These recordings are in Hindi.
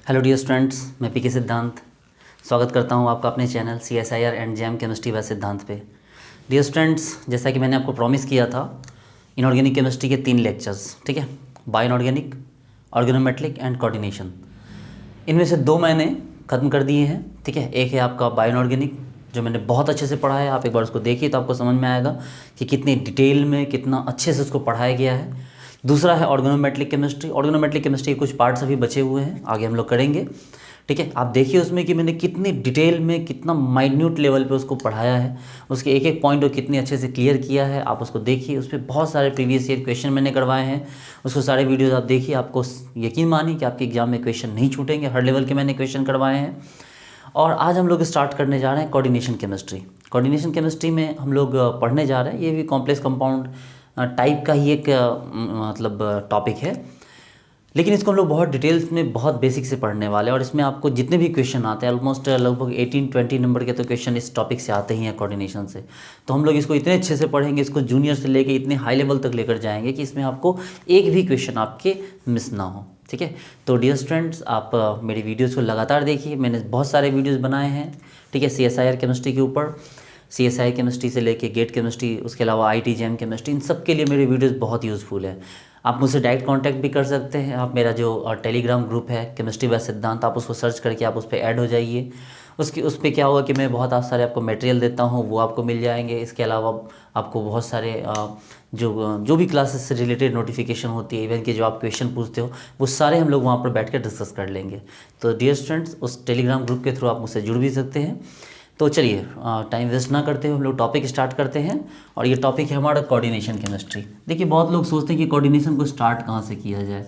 हेलो डियर स्टूडेंट्स, मैं पीके सिद्धांत स्वागत करता हूं आपका अपने channel CSIR and jam chemistry bye सिद्धांत पे। डियर स्टूडेंट्स, जैसा कि मैंने आपको प्रॉमिस किया था, इनऑर्गेनिक केमिस्ट्री के 3 लेक्चर्स, ठीक है, bio inorganic, organometric and coordination. इनमें से 2 मैंने ख़त्म कर दिए हैं, ठीक है। एक है आपका बायो इनऑर्गेनिक, जो मैंने बहुत अच्छे से पढ़ा है। आप एक बार उसको देखिए तो आपको समझ में आएगा कि कितनी डिटेल में, कितना अच्छे से उसको पढ़ाया गया है। दूसरा है ऑर्गेनोमेट्रिक केमिस्ट्री। ऑर्गेनोमेट्रिक केमिस्ट्री के कुछ पार्ट्स अभी बचे हुए हैं, आगे हम लोग करेंगे, ठीक है। आप देखिए उसमें कि मैंने कितनी डिटेल में, कितना माइन्यूट लेवल पे उसको पढ़ाया है, उसके एक एक पॉइंट को कितने अच्छे से क्लियर किया है। आप उसको देखिए, उस पर बहुत सारे प्रीवियस ईयर क्वेश्चन मैंने करवाए हैं। उसको सारे वीडियोज़ आप देखिए, आपको यकीन मानिए कि आपके एग्जाम में क्वेश्चन नहीं छूटेंगे। हर लेवल के मैंने क्वेश्चन करवाए हैं। और आज हम लोग स्टार्ट करने जा रहे हैं कोऑर्डिनेशन केमिस्ट्री। कोऑर्डिनेशन केमिस्ट्री में हम लोग पढ़ने जा रहे हैं, ये भी कॉम्प्लेक्स कंपाउंड टाइप का ही एक मतलब टॉपिक है, लेकिन इसको हम लोग बहुत डिटेल्स में, बहुत बेसिक से पढ़ने वाले हैं। और इसमें आपको जितने भी क्वेश्चन आते हैं, ऑलमोस्ट लगभग 18-20 नंबर के तो क्वेश्चन इस टॉपिक से आते ही हैं, कोऑर्डिनेशन से। तो हम लोग इसको इतने अच्छे से पढ़ेंगे, इसको जूनियर से लेके इतने हाई लेवल तक लेकर जाएंगे कि इसमें आपको एक भी क्वेश्चन आपके मिस ना हो, ठीक है। तो डियर स्टूडेंट्स, आप मेरी वीडियोज़ को लगातार देखिए। मैंने बहुत सारे वीडियोज़ बनाए हैं, ठीक है, CSIR केमिस्ट्री के ऊपर। CSI केमिस्ट्री से लेके गेट केमिस्ट्री, उसके अलावा IT जैम केमिस्ट्री, इन सब के लिए मेरी वीडियोस बहुत यूज़फुल है। आप मुझसे डायरेक्ट कांटेक्ट भी कर सकते हैं। आप मेरा जो टेलीग्राम ग्रुप है केमिस्ट्री बाय सिद्धांत, आप उसको सर्च करके आप उस पर ऐड हो जाइए। उस पर क्या होगा कि मैं बहुत सारे आपको मटेरियल देता हूँ, वो आपको मिल जाएंगे। इसके अलावा आपको बहुत सारे जो भी क्लासेस से रिलेटेड नोटिफिकेशन होती है, इवन कि जो आप क्वेश्चन पूछते हो, वो सारे हम लोग वहाँ पर बैठ कर डिस्कस कर लेंगे। तो डियर स्टूडेंट्स, उस टेलीग्राम ग्रुप के थ्रू आप मुझसे जुड़ भी सकते हैं। तो चलिए टाइम वेस्ट ना करते हुए हम लोग टॉपिक स्टार्ट करते हैं। और ये टॉपिक है हमारा कोऑर्डिनेशन केमिस्ट्री। देखिए, बहुत लोग सोचते हैं कि कोऑर्डिनेशन को स्टार्ट कहाँ से किया जाए।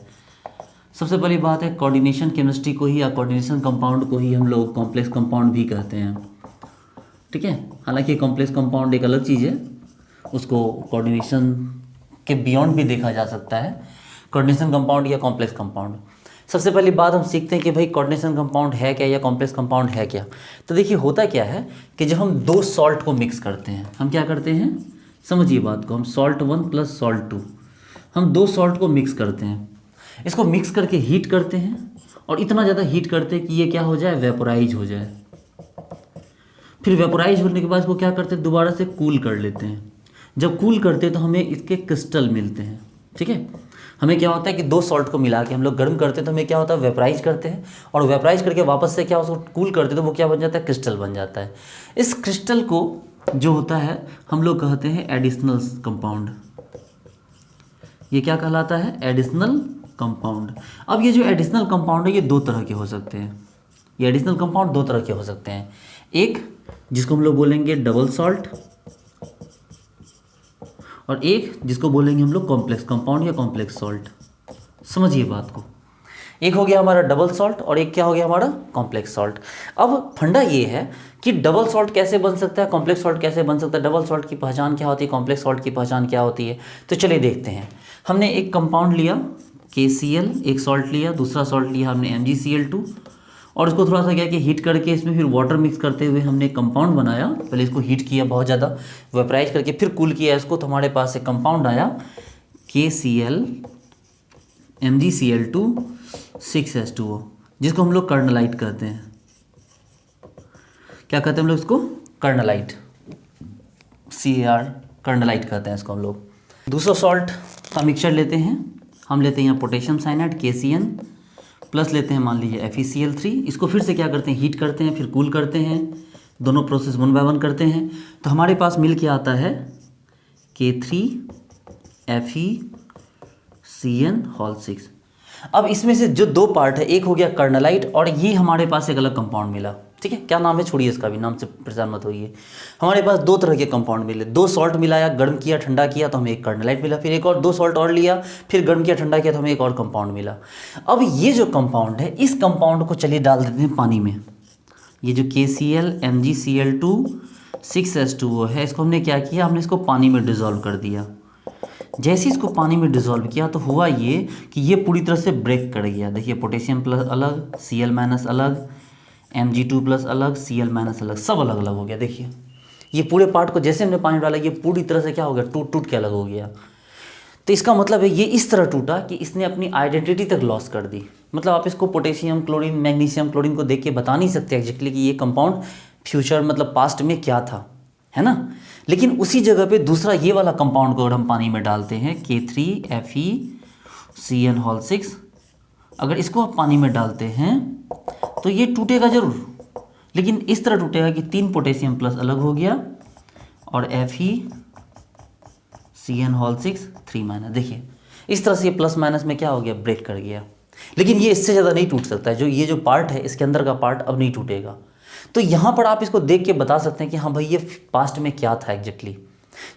सबसे पहली बात है, कोऑर्डिनेशन केमिस्ट्री को ही या कोऑर्डिनेशन कंपाउंड को ही हम लोग कॉम्प्लेक्स कंपाउंड भी कहते हैं, ठीक है। हालांकि कॉम्प्लेक्स कंपाउंड एक अलग चीज़ है, उसको कोऑर्डिनेशन के बियॉन्ड भी देखा जा सकता है, कोऑर्डिनेशन कंपाउंड या कॉम्प्लेक्स कंपाउंड। सबसे पहली बात हम सीखते हैं कि भाई कोऑर्डिनेशन कंपाउंड है क्या या कॉम्प्लेक्स कंपाउंड है क्या। तो देखिए, होता क्या है कि जब हम 2 सॉल्ट को मिक्स करते हैं, हम क्या करते हैं, समझिए बात को, हम salt 1 + salt 2, हम 2 सॉल्ट को मिक्स करते हैं। इसको मिक्स करके हीट करते हैं, और इतना ज़्यादा हीट करते हैं कि ये क्या हो जाए, वेपोराइज हो जाए। फिर वेपोराइज होने के बाद इसको क्या करते हैं, दोबारा से कूल कर लेते हैं। जब कूल करते हैं तो हमें इसके क्रिस्टल मिलते हैं, ठीक है। हमें क्या होता है कि 2 सॉल्ट को मिला के हम लोग गर्म करते हैं, तो हमें क्या होता है, वेपराइज करते हैं। और वेपराइज करके वापस से क्या उसको कूल करते हैं, तो वो क्या बन जाता है, क्रिस्टल बन जाता है। इस क्रिस्टल को जो होता है हम लोग कहते हैं एडिशनल कंपाउंड। ये क्या कहलाता है, एडिशनल कंपाउंड। अब ये जो एडिशनल कंपाउंड है, ये 2 तरह के हो सकते हैं। ये एडिशनल कंपाउंड 2 तरह के हो सकते हैं। एक जिसको हम लोग बोलेंगे डबल सॉल्ट, और एक जिसको बोलेंगे हम लोग कॉम्प्लेक्स कंपाउंड या कॉम्प्लेक्स सॉल्ट। समझिए बात को, एक हो गया हमारा डबल सॉल्ट और एक क्या हो गया हमारा कॉम्प्लेक्स सॉल्ट। अब फंडा ये है कि डबल सॉल्ट कैसे बन सकता है, कॉम्प्लेक्स सॉल्ट कैसे बन सकता है, डबल सॉल्ट की पहचान क्या होती है, कॉम्प्लेक्स सॉल्ट की पहचान क्या होती है। तो चलिए देखते हैं। हमने एक कंपाउंड लिया KCl, एक सॉल्ट लिया, दूसरा सॉल्ट लिया हमने MgCl2, और इसको थोड़ा सा क्या कि हीट करके इसमें फिर वाटर मिक्स करते हुए हमने कंपाउंड बनाया। पहले इसको हीट किया बहुत ज़्यादा, वेपराइज करके फिर कूल किया इसको, तो हमारे पास एक कंपाउंड आया KCl MgCl2 6H2O, जिसको हम लोग कर्नलाइट कहते हैं। क्या कहते हैं हम लोग इसको, कर्नलाइट, CAR, कर्नलाइट कहते हैं इसको हम लोग। दूसरा सॉल्ट का मिक्सचर लेते हैं, हम लेते हैं यहाँ पोटेशियम साइनाइड KCN, प्लस लेते हैं मान लीजिए FeCl3। इसको फिर से क्या करते हैं, हीट करते हैं, फिर कूल करते हैं, दोनों प्रोसेस 1 बाय 1 करते हैं। तो हमारे पास मिल के आता है K3FeCN6। अब इसमें से जो 2 पार्ट है, एक हो गया कर्नलाइट, और ये हमारे पास एक अलग कंपाउंड मिला, ठीक है। क्या नाम है, छोड़िए इसका भी, नाम से परेशान मत होइए। हमारे पास 2 तरह के कंपाउंड मिले, 2 सॉल्ट मिलाया, गर्म किया, ठंडा किया, तो हमें एक कर्नलाइट मिला। फिर एक और 2 सॉल्ट और लिया, फिर गर्म किया, ठंडा किया, तो हमें एक और कंपाउंड मिला। अब ये जो कंपाउंड है, इस कंपाउंड को चलिए डाल देते हैं पानी में। ये जो KCl MgCl2 6H2O है, इसको हमने क्या किया, हमने इसको पानी में डिज़ोल्व कर दिया। जैसे इसको पानी में डिज़ोल्व किया तो हुआ ये कि ये पूरी तरह से ब्रेक कर गया। देखिए, पोटेशियम प्लस अलग, Cl- अलग, Mg2+ अलग, Cl- अलग, सब अलग अलग हो गया। देखिए, ये पूरे पार्ट को जैसे हमने पानी डाला, ये पूरी तरह से क्या हो गया, टूट टूट के अलग हो गया। तो इसका मतलब है ये इस तरह टूटा कि इसने अपनी आइडेंटिटी तक लॉस कर दी। मतलब आप इसको पोटेशियम क्लोरीन मैग्नीशियम क्लोरीन को देख के बता नहीं सकते एग्जैक्टली कि ये कंपाउंड फ्यूचर मतलब पास्ट में क्या था, है ना। लेकिन उसी जगह पे दूसरा ये वाला कंपाउंड को अगर हम पानी में डालते हैं K3FeCN6, अगर इसको आप पानी में डालते हैं तो ये टूटेगा जरूर, लेकिन इस तरह टूटेगा कि 3 पोटेशियम प्लस अलग हो गया और FeCN6 3 माइनस। देखिए इस तरह से ये प्लस माइनस में क्या हो गया, ब्रेक कर गया। लेकिन ये इससे ज़्यादा नहीं टूट सकता है, जो ये जो पार्ट है इसके अंदर का पार्ट अब नहीं टूटेगा। तो यहाँ पर आप इसको देख के बता सकते हैं कि हाँ भाई ये पास्ट में क्या था एग्जैक्टली,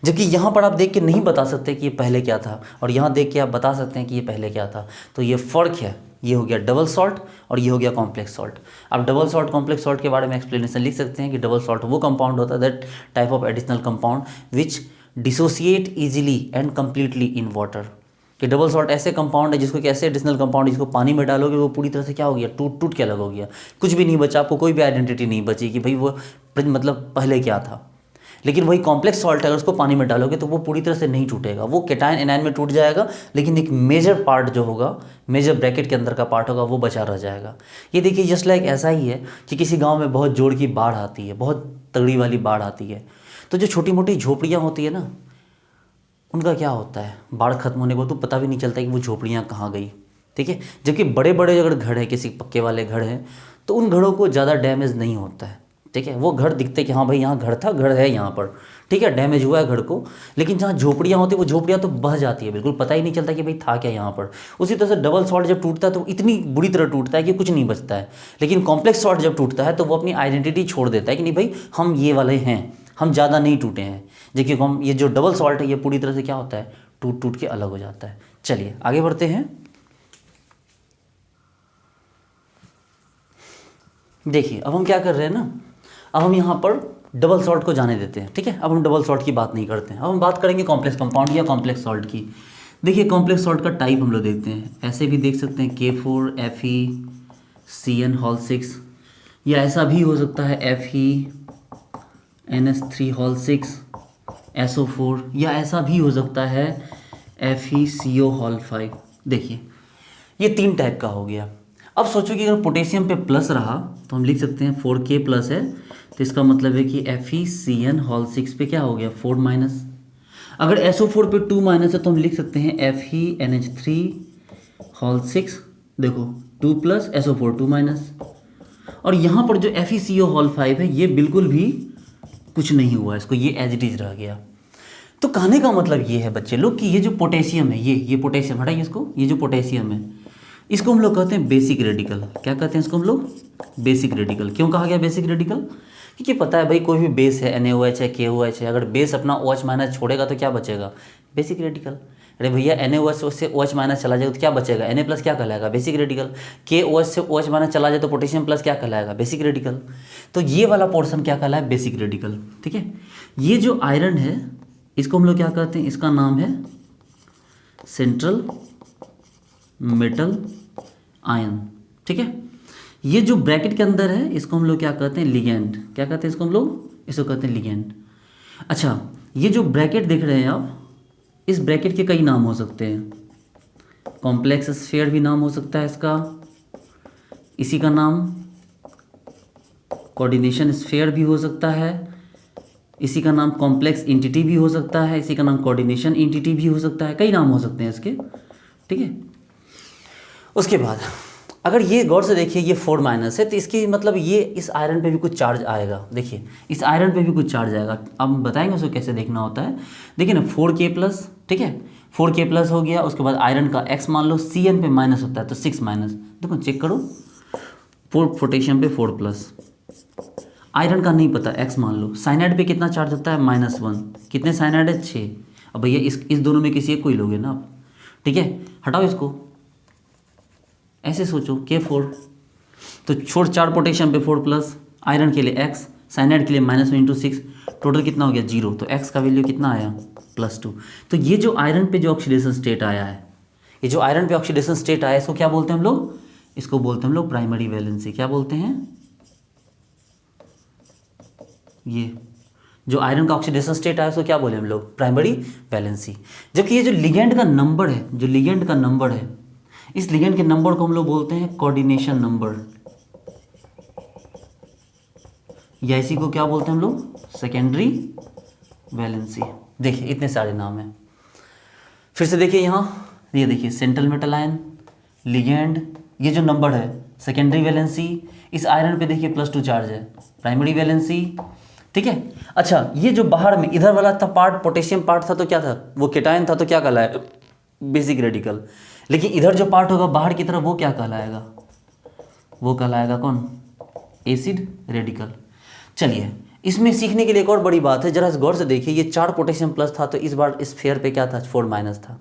जबकि यहाँ पर आप देख के नहीं बता सकते कि ये पहले क्या था, और यहाँ देख के आप बता सकते हैं कि ये पहले क्या था। तो ये फ़र्क है, ये हो गया डबल सॉल्ट और ये हो गया कॉम्प्लेक्स सॉल्ट। आप डबल सॉल्ट कॉम्प्लेक्स सॉल्ट के बारे में एक्सप्लेनेशन लिख सकते हैं कि डबल सॉल्ट वो कंपाउंड होता है that type of additional compound which dissociate easily and completely in water. कि डबल सॉल्ट ऐसे कंपाउंड है जिसको कि ऐसे एडिशनल कंपाउंड जिसको पानी में डालोगे वो पूरी तरह से क्या हो गया, टूट टूट के अलग हो गया, कुछ भी नहीं बचा, आपको कोई भी आइडेंटिटी नहीं बची कि भाई वो मतलब पहले क्या था। लेकिन वही कॉम्प्लेक्स सॉल्ट अगर उसको पानी में डालोगे तो वो पूरी तरह से नहीं टूटेगा, वो केटायन एनायन में टूट जाएगा, लेकिन एक मेजर पार्ट जो होगा, मेजर ब्रैकेट के अंदर का पार्ट होगा, वो बचा रह जाएगा। ये देखिए जस्ट लाइक ऐसा ही है कि किसी गाँव में बहुत जोर की बाढ़ आती है, बहुत तगड़ी वाली बाढ़ आती है, तो जो छोटी मोटी झोपड़ियाँ होती है ना, उनका क्या होता है, बाढ़ खत्म होने को तो पता भी नहीं चलता कि वो झोपड़ियाँ कहाँ गई, ठीक है। जबकि बड़े बड़े अगर घर हैं, किसी पक्के वाले घर हैं, तो उन घरों को ज़्यादा डैमेज नहीं होता है, ठीक है। वो घर दिखते कि हाँ भाई यहाँ घर था, घर है यहाँ पर, ठीक है, डैमेज हुआ है घर को। लेकिन जहाँ झोपड़ियाँ होती है वो झोपड़ियाँ तो बह जाती है, बिल्कुल पता ही नहीं चलता कि भाई था क्या यहाँ पर। उसी तरह से डबल सॉल्ट जब टूटता है तो इतनी बुरी तरह टूटता है कि कुछ नहीं बचता है। लेकिन कॉम्प्लेक्स सॉल्ट जब टूटता है तो वो अपनी आइडेंटिटी छोड़ देता है कि नहीं भाई हम ये वाले हैं, हम ज़्यादा नहीं टूटे हैं। देखिए हम ये जो डबल सॉल्ट है ये पूरी तरह से क्या होता है, टूट टूट के अलग हो जाता है। चलिए आगे बढ़ते हैं। देखिए अब हम क्या कर रहे हैं ना, अब हम यहाँ पर डबल सॉल्ट को जाने देते हैं, ठीक है। अब हम डबल सॉल्ट की बात नहीं करते हैं, अब हम बात करेंगे कॉम्प्लेक्स कंपाउंड या कॉम्प्लेक्स सॉल्ट की। देखिए कॉम्प्लेक्स सॉल्ट का टाइप हम लोग देखते हैं, ऐसे भी देख सकते हैं K4FeCN6, या ऐसा भी हो सकता है FeNH3 SO4, या ऐसा भी हो सकता है FeCO5। देखिए ये 3 टाइप का हो गया। अब सोचो कि अगर पोटेशियम पे प्लस रहा तो हम लिख सकते हैं 4K प्लस है, तो इसका मतलब है कि FeCN6 पे क्या हो गया, 4 माइनस। अगर SO4 पे 2 माइनस है तो हम लिख सकते हैं FeNH3 देखो 2 प्लस SO4 2 माइनस। और यहाँ पर जो FeCO5 है ये बिल्कुल भी कुछ नहीं हुआ, इसको ये एज इट इज रह गया। तो कहने का मतलब ये है बच्चे लोग कि ये जो पोटेशियम है, ये पोटेशियम हटाइए इसको, ये जो पोटेशियम है इसको हम लोग कहते हैं बेसिक रेडिकल। क्या कहते हैं इसको हम लोग, बेसिक रेडिकल। क्यों कहा गया बेसिक रेडिकल, क्योंकि पता है भाई कोई भी बेस है NaOH है KOH है, अगर बेस अपना OH माइनस छोड़ेगा तो क्या बचेगा, बेसिक रेडिकल। अरे भैया NaOH से OH माइनस चला जाएगा तो क्या बचेगा, Na प्लस क्या कहलाएगा, बेसिक रेडिकल। KOH से OH माइनस चला जाए तो पोटेशियम प्लस क्या कहलाएगा, बेसिक रेडिकल। तो ये वाला पोर्शन क्या कहलाए, बेसिक रेडिकल, ठीक है। ये जो आयरन है इसको हम लोग क्या कहते हैं, इसका नाम है सेंट्रल मेटल आयन, ठीक है। ये जो ब्रैकेट के अंदर है इसको हम लोग क्या कहते हैं, लिगेंड। क्या कहते हैं इसको हम लोग, इसको कहते हैं लिगेंड। अच्छा ये जो ब्रैकेट देख रहे हैं आप, इस ब्रैकेट के कई नाम हो सकते हैं, कॉम्प्लेक्स स्फीयर भी नाम हो सकता है इसका, इसी का नाम कोऑर्डिनेशन स्फीयर भी हो सकता है, इसी का नाम कॉम्प्लेक्स एंटिटी भी हो सकता है, इसी का नाम कोऑर्डिनेशन एंटिटी भी हो सकता है, कई नाम हो सकते हैं इसके, ठीक है। उसके बाद अगर ये गौर से देखिए ये 4 माइनस है तो इसकी मतलब ये इस आयरन पे भी कुछ चार्ज आएगा। देखिए इस आयरन पे भी कुछ चार्ज आएगा, अब हम बताएंगे उसको कैसे देखना होता है। देखिए ना 4K प्लस, ठीक है, 4K प्लस हो गया। उसके बाद आयरन का X मान लो, CN पे माइनस होता है तो 6 माइनस। देखो चेक करो, 4 पोटेशियम पे 4 प्लस, आयरन का नहीं पता X मान लो। साइनाइड पे कितना चार्ज होता है, -1। कितने साइनाइड है, 6। अब भैया इस दोनों में किसी एक को ही लोगे ना आप, ठीक है। हटाओ इसको, ऐसे सोचो K4 तो छोड़ 4 पोटेशियम पे 4 प्लस, आयरन के लिए X, साइनाइड के लिए -1 × 6, टोटल कितना हो गया 0। तो X का वैल्यू कितना आया, +2। तो ये जो आयरन पे जो ऑक्सीडेशन स्टेट आया है, ये जो आयरन पे ऑक्सीडेशन स्टेट आया है इसको क्या बोलते हैं हम लोग, इसको बोलते हैं हम लोग प्राइमरी वैलेंसी। क्या बोलते हैं, ये जो आयरन का ऑक्सीडेशन स्टेट आया उसको क्या बोले हम लोग, प्राइमरी वैलेंसी। जबकि ये जो लिगेंड का नंबर है, जो लिगेंड का नंबर है इस लिगेंड के नंबर को हम लोग बोलते हैं कोऑर्डिनेशन नंबर, या इसी को क्या बोलते हैं हम लोग, सेकेंडरी वैलेंसी। देखिए इतने सारे नाम हैं। फिर से देखिए यहाँ, ये देखिए सेंट्रल मेटल आयन, लिगेंड, ये जो नंबर है सेकेंडरी वैलेंसी, इस आयरन पे देखिए +2 चार्ज है, प्राइमरी वैलेंसी, ठीक है। अच्छा, ये जो बाहर में इधर वाला था पार्ट, पोटेशियम पार्ट था तो क्या था, वो केटायन था तो क्या कहलाएगा, बेसिक रेडिकल। लेकिन इधर जो पार्ट होगा बाहर की तरफ वो क्या कहलाएगा, वो कहलाएगा कौन, एसिड रेडिकल। चलिए इसमें सीखने के लिए एक और बड़ी बात है, जरा गौर से देखिए, ये 4 पोटेशियम प्लस था तो इस बार स्फीयर पे क्या था, 4 माइनस था।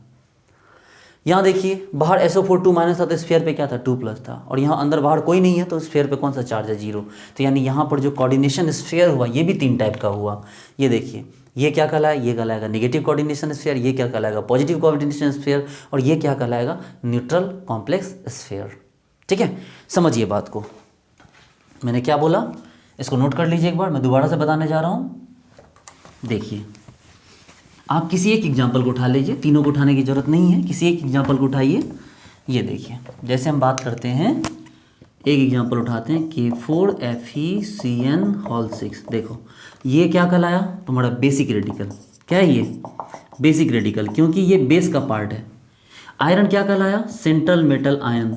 यहाँ देखिए बाहर SO4 2 माइनस था तो स्फीयर पे क्या था, 2 प्लस था, और यहाँ अंदर बाहर कोई नहीं है तो स्फीयर पे कौन सा चार्ज है, 0। तो यानी यहाँ पर जो कोऑर्डिनेशन स्फीयर हुआ ये भी 3 टाइप का हुआ। ये देखिए, ये क्या कहलाएगा, ये कहलाएगा नेगेटिव कोऑर्डिनेशन स्फीयर, ये क्या कहलाएगा, पॉजिटिव कोऑर्डिनेशन स्फीयर, और ये क्या कहलाएगा, न्यूट्रल कॉम्प्लेक्स स्फीयर। ठीक है, समझिए बात को, मैंने क्या बोला, इसको नोट कर लीजिए एक बार, मैं दोबारा से बताने जा रहा हूँ। देखिए आप किसी एक एग्जाम्पल को उठा लीजिए, तीनों को उठाने की ज़रूरत नहीं है, किसी एक एग्जाम्पल को उठाइए। ये देखिए, जैसे हम बात करते हैं, एक एग्जाम्पल उठाते हैं K4FeCN6। देखो ये क्या कहलाया, तुम्हारा बेसिक रेडिकल। क्या है ये, बेसिक रेडिकल, क्योंकि ये बेस का पार्ट है। आयरन क्या कहलाया, सेंट्रल मेटल आयन।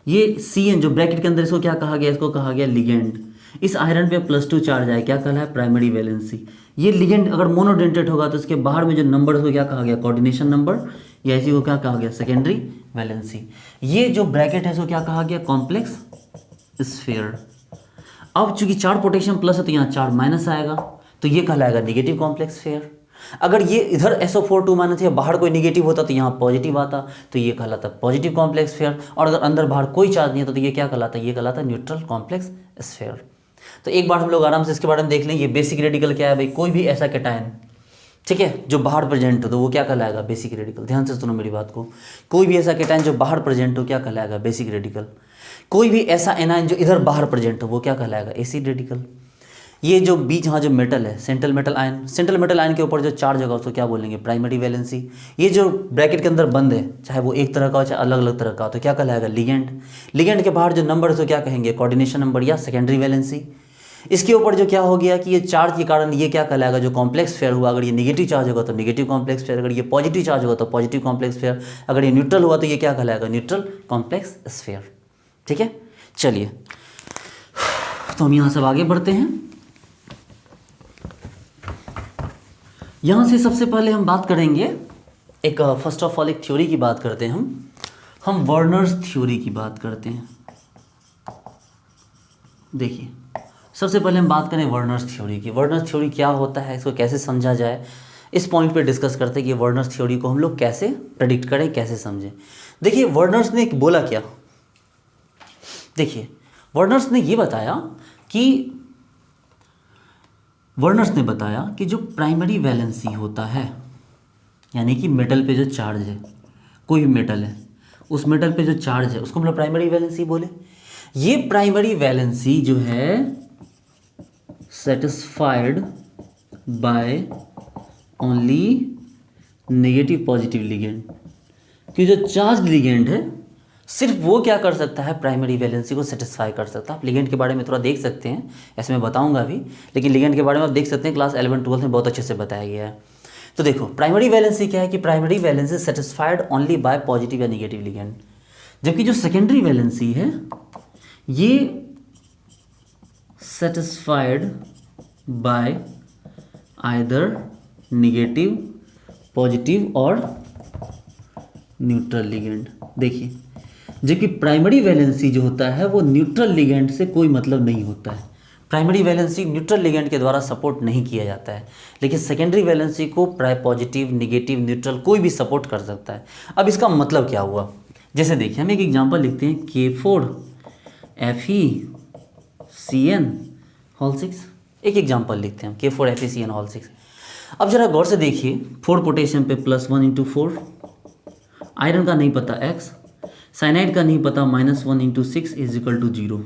ये CN जो ब्रैकेट के अंदर, इसको क्या कहा गया, इसको कहा गया लिगेंड। इस आयरन पे +2 चार्ज आया, क्या कहला है, प्राइमरी वैलेंसी। ये लिगेंड अगर मोनोडेंटेट होगा तो इसके बाहर में जो नंबर है उसको क्या कहा गया, कोऑर्डिनेशन नंबर, या इसी को क्या कहा गया, सेकेंडरी वैलेंसी। ये जो ब्रैकेट है इसको क्या कहा गया, कॉम्प्लेक्स स्फीयर। अब चूंकि 4 पोटेशियम प्लस है तो यहाँ 4 माइनस आएगा, तो ये कहलाएगा नेगेटिव कॉम्प्लेक्स स्फीयर। अगर ये इधर SO4 2 माइनस है, बाहर कोई नेगेटिव होता तो यहाँ पॉजिटिव आता, तो ये कहलाता पॉजिटिव कॉम्प्लेक्स स्फीयर। और अगर अंदर बाहर कोई चार्ज नहीं होता तो ये क्या कहलाता, ये कहलाता न्यूट्रल कॉम्प्लेक्स स्फीयर। तो एक बार हम लोग आराम से इसके बारे में देख लें। ये बेसिक रेडिकल क्या है भाई, कोई भी ऐसा कैटायन, ठीक है, जो बाहर प्रेजेंट हो तो वो क्या कहलाएगा, बेसिक रेडिकल। ध्यान से सुनो मेरी बात को, कोई भी ऐसा कैटायन जो बाहर प्रेजेंट हो क्या कहलाएगा, बेसिक रेडिकल। कोई भी ऐसा एनायन जो इधर बाहर प्रेजेंट हो वो क्या कहलाएगा, एसिड रेडिकल। ये जो बीच यहाँ जो मेटल है, central metal ion, central metal ion के ऊपर जो चार्ज होगा उसको क्या बोलेंगे, प्राइमरी वैलेंसी। ये जो ब्रैकेट के अंदर बंद है, चाहे वो एक तरह का हो चाहे अलग अलग तरह का हो, तो क्या कहलाएगा, लिगेंड। लिगेंड के बाहर जो नंबर है उसको क्या कहेंगे, कोऑर्डिनेशन नंबर या सेकेंडरी वैलेंसी। इसके ऊपर जो क्या हो गया कि ये चार्ज के कारण ये क्या कहलाएगा, जो कॉम्प्लेक्स स्फीयर हुआ, अगर ये नेगेटिव चार्ज होगा तो नेगेटिव कॉम्प्लेक्स स्फीयर, अगर ये पॉजिटिव चार्ज होगा तो पॉजिटिव कॉम्प्लेक्स स्फीयर, अगर ये न्यूट्रल हुआ तो ये क्या कहलाएगा, न्यूट्रल कॉम्प्लेक्स स्फीयर। ठीक है, चलिए तो हम यहाँ सब आगे बढ़ते हैं। यहाँ से सबसे पहले हम बात करेंगे, एक फर्स्ट ऑफ ऑल एक थ्योरी की बात करते हैं हम वर्नर्स थ्योरी की बात करते हैं। देखिए सबसे पहले हम बात करें वर्नर्स थ्योरी की। वर्नर्स थ्योरी क्या होता है, इसको कैसे समझा जाए, इस पॉइंट पे डिस्कस करते हैं कि वर्नर्स थ्योरी को हम लोग कैसे प्रेडिक्ट करें, कैसे समझें। देखिए वर्नर्स ने एक बोला क्या, देखिए वर्नर्स ने ये बताया कि जो प्राइमरी वैलेंसी होता है, यानी कि मेटल पे जो चार्ज है, कोई भी मेटल है, उस मेटल पे जो चार्ज है उसको हम लोग प्राइमरी वैलेंसी बोले। ये प्राइमरी वैलेंसी जो है satisfied by only negative positive ligand, कि जो चार्ज लिगेंड है सिर्फ वो क्या कर सकता है, प्राइमरी वैलेंसी को सेटिस्फाई कर सकता है। आप लिगेंड के बारे में थोड़ा देख सकते हैं, ऐसे मैं बताऊंगा अभी, लेकिन लिगेंड के बारे में आप देख सकते हैं, क्लास 11 12 में बहुत अच्छे से बताया गया है। तो देखो प्राइमरी वैलेंसी क्या है कि primary valency satisfied only by positive या नेगेटिव लिगेंड, जबकि जो सेकेंडरी वैलेंसी है ये satisfied by either negative, positive और न्यूट्रल लिगेंड। देखिए जबकि प्राइमरी वैलेंसी जो होता है वो न्यूट्रल लिगेंड से कोई मतलब नहीं होता है। प्राइमरी वैलेंसी न्यूट्रल लिगेंड के द्वारा सपोर्ट नहीं किया जाता है, लेकिन सेकेंडरी वैलेंसी को पॉजिटिव, नेगेटिव, न्यूट्रल कोई भी सपोर्ट कर सकता है। अब इसका मतलब क्या हुआ, जैसे देखिए हम एक एग्जांपल लिखते हैं K4FeCN6, एक एग्जांपल लिखते हैं हम K4FeCN6। अब जरा गौर से देखिए, 4 पोटेशियम पे +1 × 4, आयरन का नहीं पता x, साइनाइड का नहीं पता -1 × 6 = 0,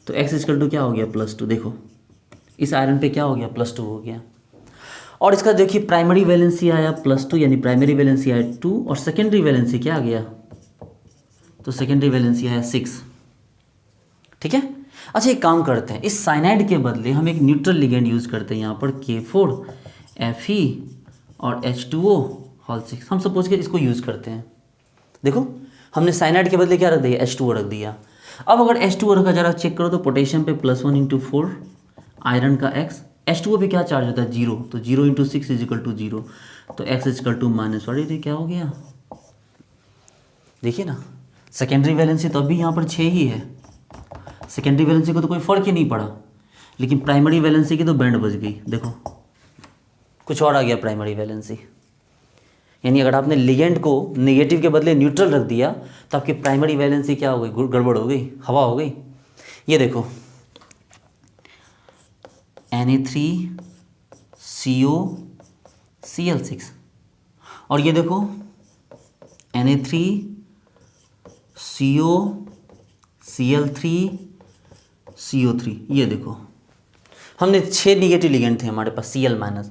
तो x = क्या हो गया, +2। देखो इस आयरन पे क्या हो गया, +2 हो गया। और इसका देखिए प्राइमरी वैलेंसी आया +2, यानी प्राइमरी वैलेंसी आया 2, और सेकेंडरी वैलेंसी क्या आ गया, तो सेकेंडरी वैलेंसी है 6। ठीक है। अच्छा एक काम करते हैं, इस साइनाइड के बदले हम एक न्यूट्रल लिगेंड यूज़ करते हैं यहाँ पर K4 Fe और H2O होल 6। हम सपोज के इसको यूज़ करते हैं। देखो हमने साइनाइड के बदले क्या रख दिया, H2O रख दिया। अब अगर H2O रखा जा रहा है, चेक करो तो पोटेशियम पे +1 × 4, आयरन का X, H2O पे क्या चार्ज होता है 0, तो 0 × 6 = 0, तो X = -1। ये क्या हो गया, देखिए ना, सेकेंडरी वैलेंसी तो अभी यहाँ पर 6 ही है, सेकेंडरी वैलेंसी को तो कोई फ़र्क ही नहीं पड़ा, लेकिन प्राइमरी वैलेंसी की तो बैंड बज गई। देखो कुछ और आ गया प्राइमरी वैलेंसी, यानी अगर आपने लिगेंड को नेगेटिव के बदले न्यूट्रल रख दिया तो आपकी प्राइमरी वैलेंसी क्या हो गई, गड़बड़ हो गई, हवा हो गई। ये देखो Na3COCl6 और ये देखो Na3COCl3CO3। ये देखो हमने 6 निगेटिव लिगेंड थे हमारे पास Cl-,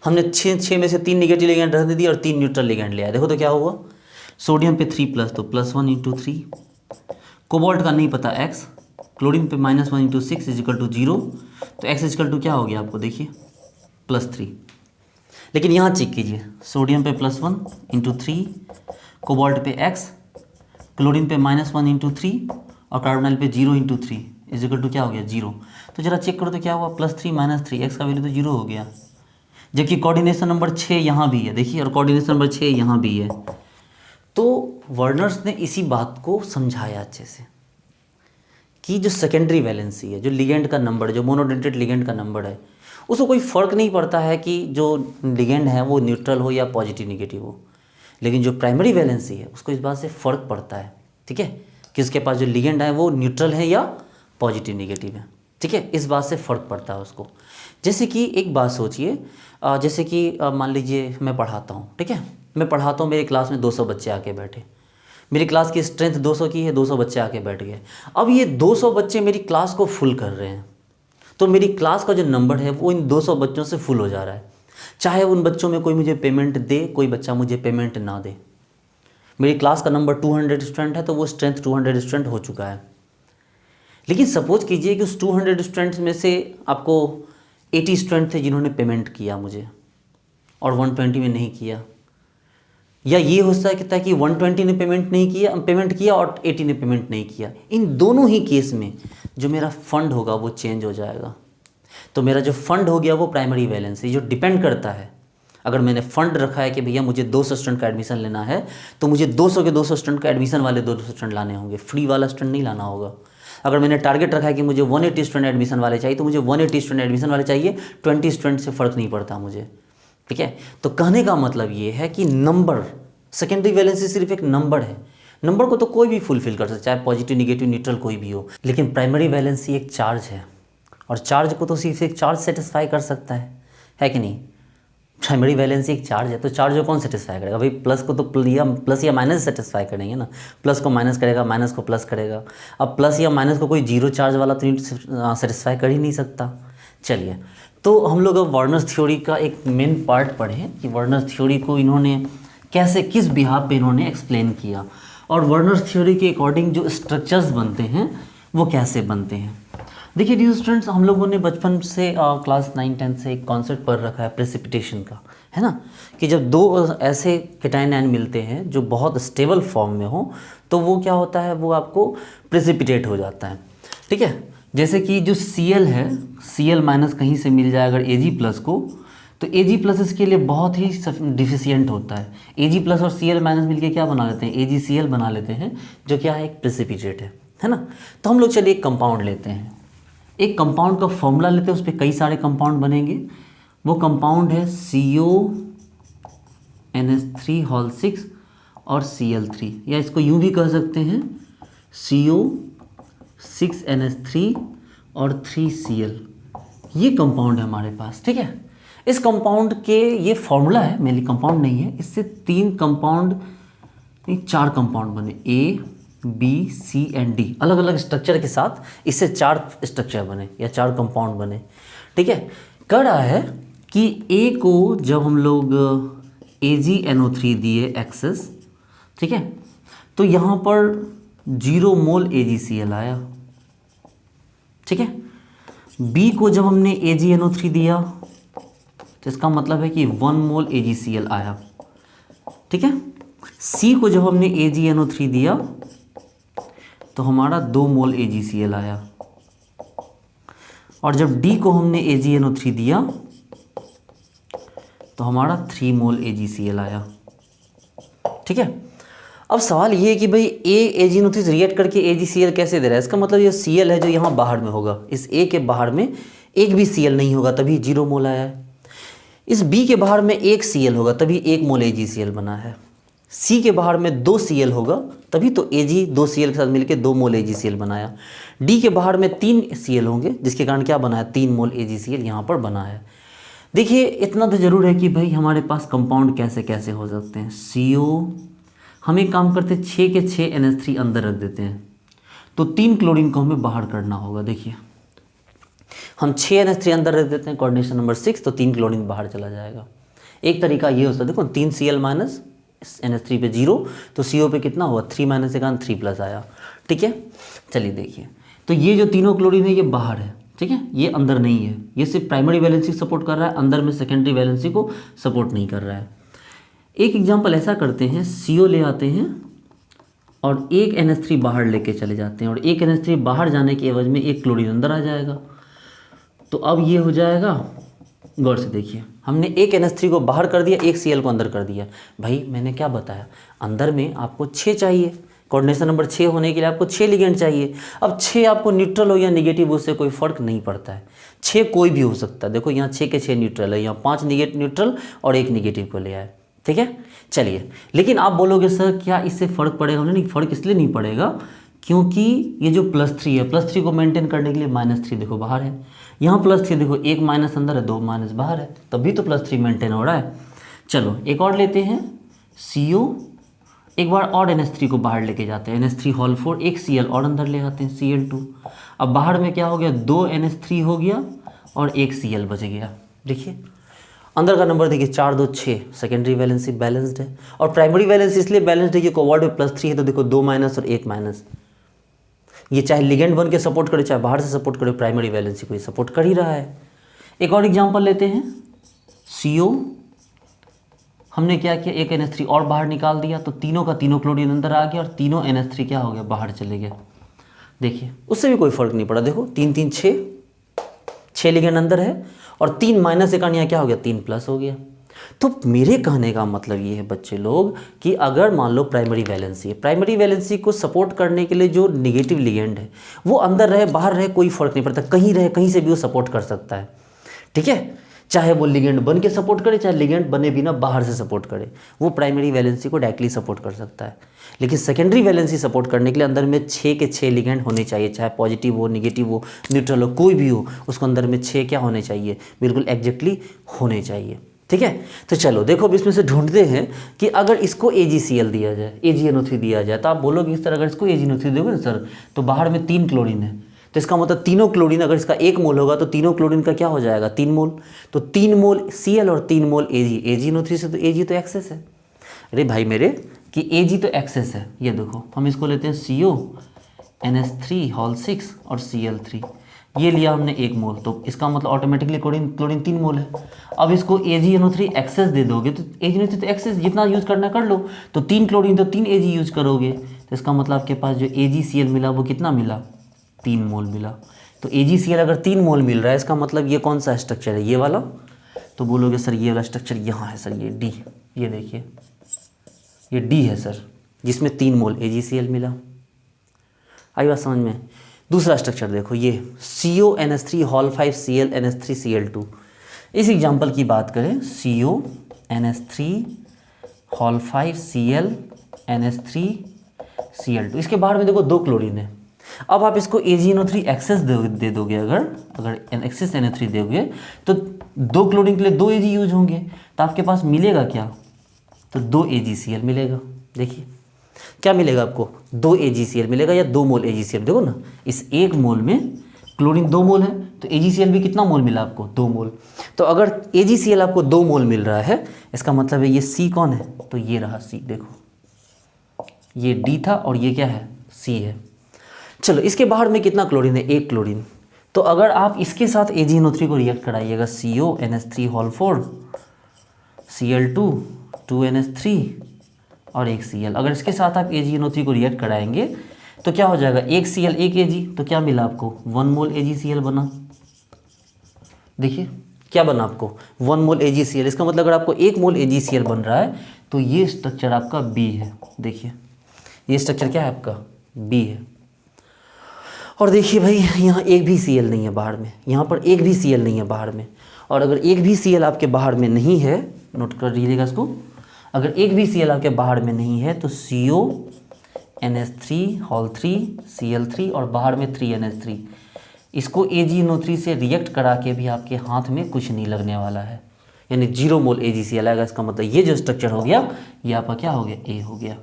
हमने 6 में से 3 निगेटिव लिगेंड रख दिए और 3 न्यूट्रल लिगेंड लिया। देखो तो क्या हुआ, सोडियम पे 3+, तो +1 × 3, कोबाल्ट का नहीं पता X, क्लोरीन पे -1 × 6 = 0, तो X = क्या हो गया आपको देखिए +3। लेकिन यहाँ चेक कीजिए, सोडियम पे +1 × 3, कोबाल्ट पे X, क्लोरीन पे -1 × 3 और कार्बोनाइल पे 0 × 3 = क्या हो गया 0। तो जरा चेक करो तो क्या हुआ, +3 - 3, X का वैल्यू तो 0 हो गया। जबकि कोऑर्डिनेशन नंबर 6 यहाँ भी है, देखिए, और कोऑर्डिनेशन नंबर 6 यहाँ भी है। तो वर्नर्स ने इसी बात को समझाया अच्छे से कि जो सेकेंडरी वैलेंसी है, जो लिगेंड का नंबर है, जो मोनोडेंटेड लिगेंड का नंबर है, उसको कोई फ़र्क नहीं पड़ता है कि जो लिगेंड है वो न्यूट्रल हो या पॉजिटिव निगेटिव हो, लेकिन जो प्राइमरी वैलेंसी है उसको इस बात से फ़र्क पड़ता है, ठीक है, कि उसके पास जो लिगेंड है वो न्यूट्रल है या पॉजिटिव निगेटिव है, ठीक है, इस बात से फ़र्क पड़ता है उसको। जैसे कि एक बात सोचिए, जैसे कि मान लीजिए मैं पढ़ाता हूँ, ठीक है, मैं पढ़ाता हूँ, मेरी क्लास में 200 बच्चे आके बैठे, मेरी क्लास की स्ट्रेंथ 200 की है, 200 बच्चे आके बैठ गए। अब ये 200 बच्चे मेरी क्लास को फुल कर रहे हैं, तो मेरी क्लास का जो नंबर है वो इन 200 बच्चों से फुल हो जा रहा है, चाहे उन बच्चों में कोई मुझे पेमेंट दे, कोई बच्चा मुझे पेमेंट ना दे। मेरी क्लास का नंबर 200 स्टूडेंट है, तो वो स्ट्रेंथ 200 स्टूडेंट हो चुका है। लेकिन सपोज कीजिए कि उस 200 स्टूडेंट्स में से आपको 80 स्टूडेंट थे जिन्होंने पेमेंट किया मुझे और 120 में नहीं किया, या ये हो सकता है कि 120 ने पेमेंट किया और 80 ने पेमेंट नहीं किया। इन दोनों ही केस में जो मेरा फंड होगा वो चेंज हो जाएगा। तो मेरा जो फंड हो गया वो प्राइमरी वैलेंसी, जो डिपेंड करता है, अगर मैंने फंड रखा है कि भैया मुझे 200 स्टूडेंट का एडमिशन लेना है, तो मुझे 200 के 200 स्टूडेंट का एडमिशन वाले 200 स्टूडेंट लाने होंगे, फ्री वाला स्टूडेंट नहीं लाना होगा। अगर मैंने टारगेट रखा है कि मुझे 180 स्टूडेंट एडमिशन वाले चाहिए, तो मुझे 180 स्टूडेंट एडमिशन वाले चाहिए, 20 स्टूडेंट से फ़र्क नहीं पड़ता मुझे, ठीक है। तो कहने का मतलब ये है कि नंबर, सेकेंडरी वैलेंसी सिर्फ एक नंबर है, नंबर को तो कोई भी फुलफिल कर सकता है, चाहे पॉजिटिव निगेटिव न्यूट्रल कोई भी हो, लेकिन प्राइमरी वैलेंसी एक चार्ज है, और चार्ज को तो सिर्फ एक चार्ज सेटिस्फाई कर सकता है कि नहीं। प्राइमरी वैलेंसी एक चार्ज है, तो चार्ज को कौन सेटिस्फाई करेगा भाई, प्लस को तो प्लस या माइनस सेटिस्फाई करेंगे ना, प्लस को माइनस करेगा, माइनस को प्लस करेगा। अब प्लस या माइनस को कोई जीरो चार्ज वाला तो सेटिस्फाई कर ही नहीं सकता। चलिए, तो हम लोग अब वर्नर्स थ्योरी का एक मेन पार्ट पढ़ें कि वर्नर्स थ्योरी को इन्होंने कैसे, किस बिहाफ पे इन्होंने एक्सप्लेन किया, और वर्नर्स थ्योरी के अकॉर्डिंग जो स्ट्रक्चर्स बनते हैं वो कैसे बनते हैं। देखिए डियर स्टूडेंट्स, हम लोगों ने बचपन से क्लास 9-10 से एक कॉन्सेप्ट पढ़ रखा है प्रेसिपिटेशन का, है ना, कि जब दो ऐसे केटाइन आयन मिलते हैं जो बहुत स्टेबल फॉर्म में हो, तो वो क्या होता है, वो आपको प्रेसिपिटेट हो जाता है, ठीक है। जैसे कि जो Cl है, Cl- कहीं से मिल जाए अगर Ag+ को, तो Ag+ इसके लिए बहुत ही डिफिशियंट होता है। Ag+ और Cl- मिलके क्या बना लेते हैं, AgCl बना लेते हैं, जो क्या है, एक प्रेसिपिटेट है ना। तो हम लोग चलिए एक कंपाउंड लेते हैं, एक कंपाउंड का फॉर्मूला लेते हैं, उस पर कई सारे कंपाउंड बनेंगे। वो कंपाउंड है CONH3 होल 6 और Cl3, या इसको यूं भी कह सकते हैं CO6NH3 और 3Cl। ये कंपाउंड है हमारे पास, ठीक है। इस कंपाउंड के ये फॉर्मूला है, मेनली कंपाउंड नहीं है, इससे 4 कंपाउंड बने, A, B, C and D, अलग अलग स्ट्रक्चर के साथ इससे 4 स्ट्रक्चर बने या 4 कंपाउंड बने, ठीक है। कह रहा है कि A को जब हम लोग AgNO3 दिए एक्सेस, ठीक है, तो यहाँ पर 0 मोल AgCl आया। ठीक है, B को जब हमने AgNO3 दिया तो इसका मतलब है कि 1 मोल AgCl आया। ठीक है, C को जब हमने AgNO3 दिया तो हमारा 2 मोल AgCl आया, और जब D को हमने AgNO3 दिया तो हमारा 3 मोल AgCl आया। ठीक है, अब सवाल ये है कि भाई AgNO3 से रिएक्ट करके AgCl कैसे दे रहा है। इसका मतलब ये Cl है जो यहाँ बाहर में होगा, इस A के बाहर में एक भी Cl नहीं होगा तभी 0 मोल आया है। इस B के बाहर में एक Cl होगा तभी 1 मोल AgCl बना है। C के बाहर में 2 Cl होगा तभी तो Ag 2 Cl के साथ मिलकर 2 मोल AgCl बनाया। D के बाहर में 3 Cl होंगे जिसके कारण क्या बना है, 3 मोल AgCl यहाँ पर बना है। देखिए इतना तो ज़रूर है कि भाई हमारे पास कंपाउंड कैसे कैसे हो सकते हैं। CO, हम एक काम करते हैं 6 के 6 NH3 अंदर रख देते हैं, तो 3 क्लोरीन को हमें बाहर करना होगा। देखिए हम 6 NH3 अंदर रख देते हैं, कोऑर्डिनेशन नंबर 6, तो 3 क्लोरीन बाहर चला जाएगा। एक तरीका ये हो सकता है, देखो 3 Cl माइनस NH3 पे 0, तो CO पे कितना हुआ 3 माइनस के कारण 3 प्लस आया। ठीक है, चलिए देखिए, तो ये जो तीनों क्लोरीन है ये बाहर है। ठीक है, ये अंदर नहीं है, ये सिर्फ प्राइमरी वैलेंसी सपोर्ट कर रहा है, अंदर में सेकेंडरी वैलेंसी को सपोर्ट नहीं कर रहा है। एक एग्जांपल ऐसा करते हैं, CO ले आते हैं और एक NH3 बाहर लेके चले जाते हैं, और एक NH3 बाहर जाने के एवज में एक क्लोरीन अंदर आ जाएगा। तो अब ये हो जाएगा, गौर से देखिए, हमने एक NH3 को बाहर कर दिया, एक Cl को अंदर कर दिया। भाई मैंने क्या बताया, अंदर में आपको 6 चाहिए, कोऑर्डिनेशन नंबर 6 होने के लिए आपको 6 लिगेंड चाहिए। अब 6 आपको न्यूट्रल हो या नेगेटिव, उससे कोई फ़र्क नहीं पड़ता है, 6 कोई भी हो सकता है। देखो यहाँ 6 के 6 न्यूट्रल है, यहाँ 5 न्यूट्रल और 1 नेगेटिव को ले आए। ठीक है, चलिए, लेकिन आप बोलोगे सर क्या इससे फ़र्क पड़ेगा? नहीं, फ़र्क इसलिए नहीं पड़ेगा क्योंकि ये जो +3 है, +3 को मेंटेन करने के लिए -3 देखो बाहर है, यहाँ +3 देखो, 1 माइनस अंदर है, 2 माइनस बाहर है, तभी तो +3 मेंटेन हो रहा है। चलो एक और लेते हैं, CO, एक बार और NH3 को बाहर लेके जाते हैं, NH3 होल 4, एक Cl और अंदर ले आते हैं, Cl2। अब बाहर में क्या हो गया, 2 NH3 हो गया और एक Cl बच गया। देखिए अंदर का नंबर देखिए 4 2 6, सेकेंडरी वैलेंसी बैलेंस्ड है, और प्राइमरी वैलेंसी इसलिए बैलेंस्ड है कि कोवॉल्ट में +3 है, तो देखो 2 माइनस और 1 माइनस, ये चाहे लिगेंड बन के सपोर्ट करे चाहे बाहर से सपोर्ट करे, प्राइमरी वैलेंसी को ये सपोर्ट कर ही रहा है। एक और एग्जांपल लेते हैं, CO, हमने क्या किया, एक NH3 और बाहर निकाल दिया, तो तीनों का तीनों क्लोरीन अंदर आ गया और तीनों NH3 क्या हो गया, बाहर चले गए। देखिए उससे भी कोई फर्क नहीं पड़ा, देखो 3 3 6 लिगेंड अंदर है, और 3 माइनस एक यहाँ क्या हो गया, 3 प्लस हो गया। तो मेरे कहने का मतलब ये है बच्चे लोग कि अगर मान लो प्राइमरी वैलेंसी है, प्राइमरी वैलेंसी को सपोर्ट करने के लिए जो नेगेटिव लिगेंड है वो अंदर रहे बाहर रहे कोई फर्क नहीं पड़ता, कहीं रहे कहीं से भी वो सपोर्ट कर सकता है। ठीक है, चाहे वो लिगेंड बन के सपोर्ट करे चाहे लिगेंड बने बिना बाहर से सपोर्ट करे, वो प्राइमरी वैलेंसी को डायरेक्टली सपोर्ट कर सकता है। लेकिन सेकेंडरी वैलेंसी सपोर्ट करने के लिए अंदर में 6 के 6 लिगेंड होने चाहिए, चाहे पॉजिटिव हो, नेगेटिव हो, न्यूट्रल हो, कोई भी हो, उसको अंदर में 6 क्या होने चाहिए, बिल्कुल एग्जैक्टली होने चाहिए। ठीक है, तो चलो देखो अब इसमें से ढूंढते हैं कि अगर इसको AgCl दिया जाए, AgNO3 दिया जाए, तो आप बोलोगे इस तरह अगर इसको AgNO3 दोगे ना सर, तो बाहर में 3 क्लोरीन है, तो इसका मतलब तीनों क्लोरीन अगर इसका 1 मोल होगा तो तीनों क्लोरीन का क्या हो जाएगा, 3 मोल, तो 3 मोल Cl और 3 मोल AgNO3 से, तो Ag तो एक्सेस है। अरे भाई मेरे कि Ag तो एक्सेस है, ये देखो हम इसको लेते हैं CO NH3 होल 6 और Cl3, ये लिया हमने 1 मोल, तो इसका मतलब ऑटोमेटिकली क्लोरीन 3 मोल है। अब इसको AgNO3 एक्सेस दे दोगे तो AgNO3 तो एक्सेस जितना यूज़ करना कर लो, तो 3 क्लोरीन तो 3 Ag यूज़ करोगे, तो इसका मतलब आपके पास जो AgCl मिला वो कितना मिला, 3 मोल मिला। तो AgCl अगर 3 मोल मिल रहा है इसका मतलब ये कौन सा स्ट्रक्चर है, ये वाला, तो बोलोगे सर ये वाला स्ट्रक्चर यहाँ है सर, ये D, ये देखिए ये D है सर, जिसमें 3 मोल AgCl मिला। आई बात समझ में? दूसरा स्ट्रक्चर देखो, ये CO NH3 whole 5 Cl NH3 Cl2, इस एग्जाम्पल की बात करें, CO NH3 whole 5 Cl NH3 Cl2, इसके बाहर में देखो 2 क्लोरीन है। अब आप इसको AgNO3 एक्सेस दे दोगे, अगर एक्सेस NO3 दोगे तो 2 क्लोरीन के लिए 2 Ag यूज होंगे, तो आपके पास मिलेगा क्या, तो 2 AgCl मिलेगा। देखिए क्या मिलेगा आपको, 2 AgCl मिलेगा या 2 मोल AgCl। देखो ना इस 1 मोल में क्लोरीन 2 मोल है, तो AgCl भी कितना मोल मिला आपको, 2 मोल। तो अगर AgCl आपको 2 मोल मिल रहा है इसका मतलब है ये C कौन है, तो ये रहा C, देखो ये D था और ये क्या है सी है। चलो इसके बाहर में कितना क्लोरीन है, एक क्लोरीन। तो अगर आप इसके साथ AgNO3 को react कराइएगा, CONH3 whole 4 Cl2 2NH3 और एक Cl, अगर इसके साथ आप AgNO3 को रिएक्ट कराएंगे तो क्या हो जाएगा, एक Cl एक Ag, तो क्या मिला आपको 1 मोल AgCl बना। देखिए क्या बना आपको 1 मोल AgCl। इसका मतलब अगर आपको 1 मोल AgCl बन रहा है तो ये स्ट्रक्चर आपका B है। देखिए ये स्ट्रक्चर क्या है आपका, B है। और देखिए भाई यहाँ एक भी Cl नहीं है बाहर में, यहाँ पर एक भी Cl नहीं है बाहर में। और अगर एक भी Cl आपके बाहर में नहीं है, नोट कर लीजिएगा इसको, अगर एक भी Cl आपके बाहर में नहीं है तो CONH3 होल 3 Cl3 और बाहर में 3NH3, इसको AgNO3 से रिएक्ट करा के भी आपके हाथ में कुछ नहीं लगने वाला है, यानी 0 मोल AgCl आएगा। इसका मतलब ये जो स्ट्रक्चर हो गया ये आपका क्या हो गया, A हो गया।